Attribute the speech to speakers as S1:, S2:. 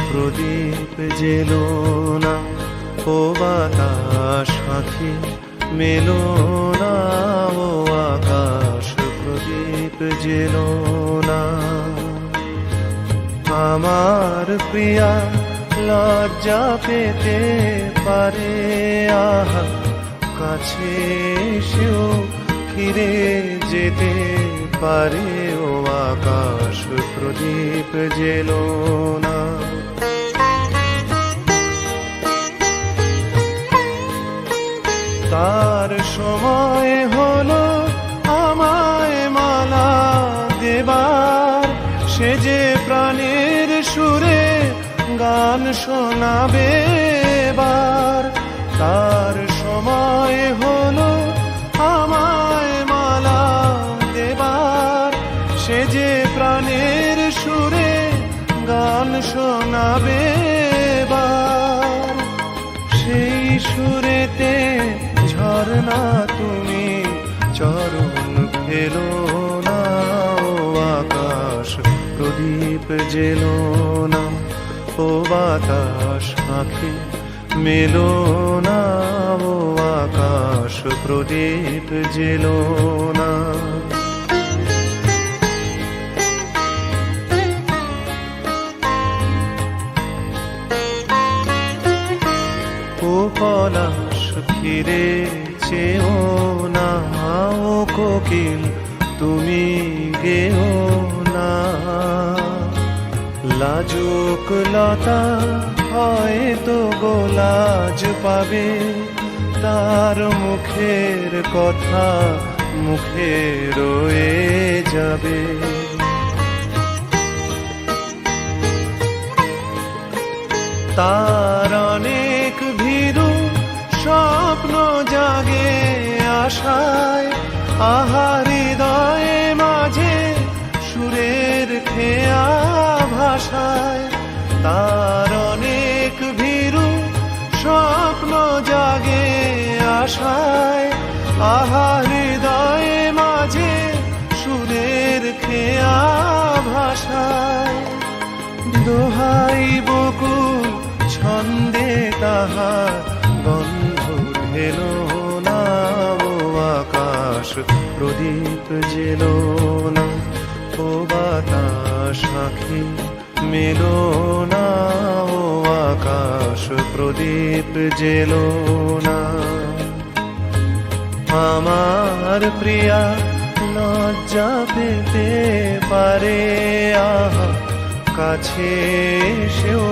S1: প্রদীপ jello না, ও বাতাস পাখি মেলো না, ও আকাশ প্রদীপ জেলো না। আমার প্রিয়া লজ্জা পেতে পারে, আহা কাছে এসেও ফিরে যেতে পারে, ও আকাশ প্রদীপ জেলো না। তার সময় হলো আমায় মালা দেবার, সে যে প্রাণের সুরে গান শোনাবে এবার। তার সময় হলো আমায় মালা দেবার, সে যে প্রাণের সুরে গান শোনাবে এবার। সেই সুরেতে ঝরনা তুমি চরণ ফেলো না, ও আকাশ প্রদীপ জেলো না, ও বাতাস পাখি মেলো না, ও আকাশ প্রদীপ জেলো না। ও পলাশ ফিরে চেও না, ও কোকিল তুমি গেও না। লাজুক লতা হয়তো গোলাজ পাবে, তার মুখের কথা মুখে রয়ে যাবে। তার অনেক ভীরু স্বপ্ন জাগে আশায়, আহা হৃদয়ে মাঝে সুরের খেয়া ভাষায়। তার অনেক ভীরু স্বপ্ন জাগে আশায়, আহা হৃদয়ে মাঝে সুরের খেয়া ভাষায়। দোহাই বকুল ছন্দে তাহার গন্ধ ঢেলো না, ও আকাশ প্রদীপ জেলো না, ও বাতাস পাখি মেলো না, ও আকাশ প্রদীপ জেলো না। আমার প্রিয়া লজ্জা পেতে পারে, আহা কাছে এসেও